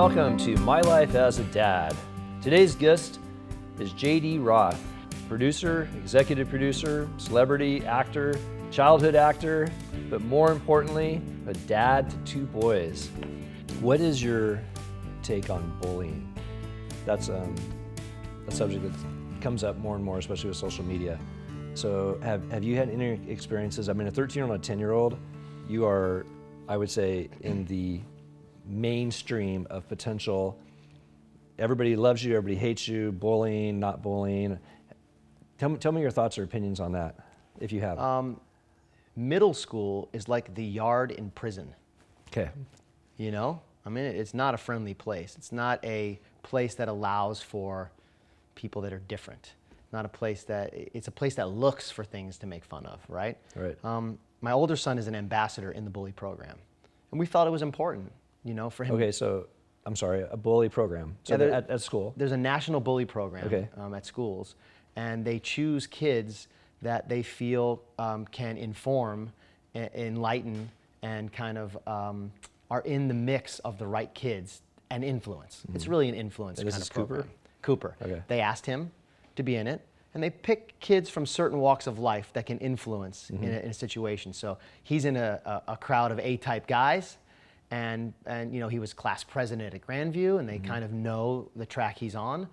welcome to My Life as a Dad. Today's guest is J.D. Roth, producer, executive producer, celebrity actor, childhood actor, but more importantly, a dad to two boys. What is your take on bullying? That's a subject that comes up more and more, especially with social media. So have you had any experiences? I mean, a 13-year-old and a 10-year-old, you are, I would say, in the mainstream of potential. Everybody loves you, everybody hates you, bullying, not bullying. Tell me your thoughts or opinions on that, if you have. Middle school is like the yard in prison. Okay. You know? I mean, it's not a friendly place. It's not a place that allows for people that are different. Not a place that, it's a place that looks for things to make fun of, right? Right. My older son is an ambassador in the bully program. And we felt it was important, you know, for him. Okay, so, I'm sorry, a bully program. So Yeah, at school? There's a national bully program Okay. At schools. And they choose kids that they feel can inform, enlighten, and kind of are in the mix of the right kids and influence. Mm-hmm. It's really an influence and kind of program. Cooper? Cooper. Okay. They asked him to be in it, and they pick kids from certain walks of life that can influence in a situation. So he's in a crowd of A-type guys, and you know, he was class president at Grandview, and they kind of know the track he's on,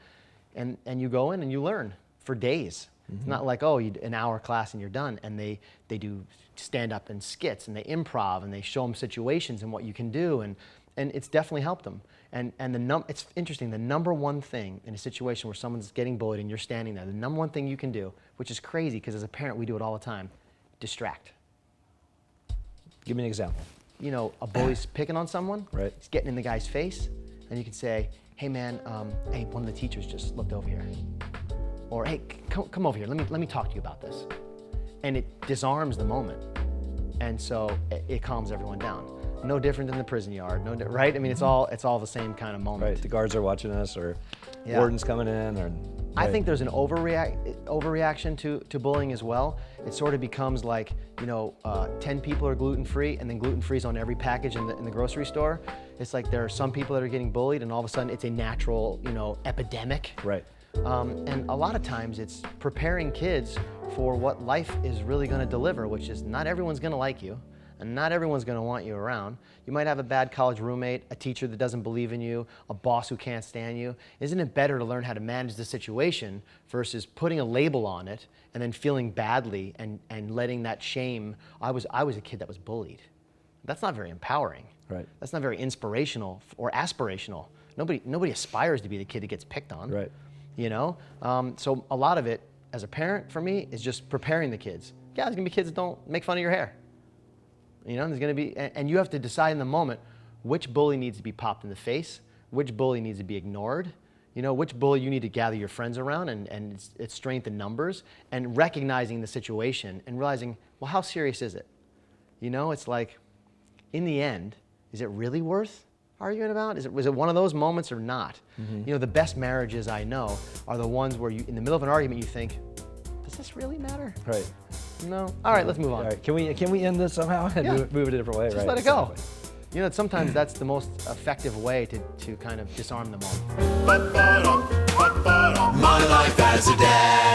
and you go in and you learn for days. It's not like, oh, an hour class and you're done. And they do stand-up and skits, and they improv, and they show them situations and what you can do, and it's definitely helped them. And it's interesting, the number one thing in a situation where someone's getting bullied and you're standing there, the number one thing you can do, which is crazy because as a parent we do it all the time, distract. Give me an example. You know, a bully's picking on someone, right? He's getting in the guy's face, and you can say, hey man, hey, one of the teachers just looked over here. Or, hey, come over here, let me talk to you about this. And it disarms the moment. And so it calms everyone down. No different than the prison yard, right? I mean, it's all the same kind of moment. Right, the guards are watching us, or warden's coming in, or... I think there's an overreaction to bullying as well. It sort of becomes like, you know, 10 people are gluten-free, and then gluten-free is on every package in the grocery store. It's like there are some people that are getting bullied, and all of a sudden it's a natural, you know, epidemic. Right. And a lot of times it's preparing kids for what life is really going to deliver, which is not everyone's going to like you, and not everyone's going to want you around. You might have a bad college roommate, a teacher that doesn't believe in you, a boss who can't stand you. Isn't it better to learn how to manage the situation versus putting a label on it and then feeling badly and letting that shame? I was a kid that was bullied. That's not very empowering. Right. That's not very inspirational or aspirational. Nobody aspires to be the kid that gets picked on. Right. You know? So a lot of it, as a parent, for me, is just preparing the kids. Yeah, there's gonna be kids that don't make fun of your hair. You know, there's gonna be, and you have to decide in the moment which bully needs to be popped in the face, which bully needs to be ignored, you know, which bully you need to gather your friends around, and it's strength in numbers, and recognizing the situation and realizing, well, how serious is it? You know, it's like, in the end, is it really worth arguing about? Was it one of those moments or not? You know, the best marriages I know are the ones where you, in the middle of an argument, you think, does this really matter? Right. No. All right, let's move on. All right. Can we end this somehow and move it a different way? Just right. let it go. You know, sometimes that's the most effective way to kind of disarm the moment. My life as a dad.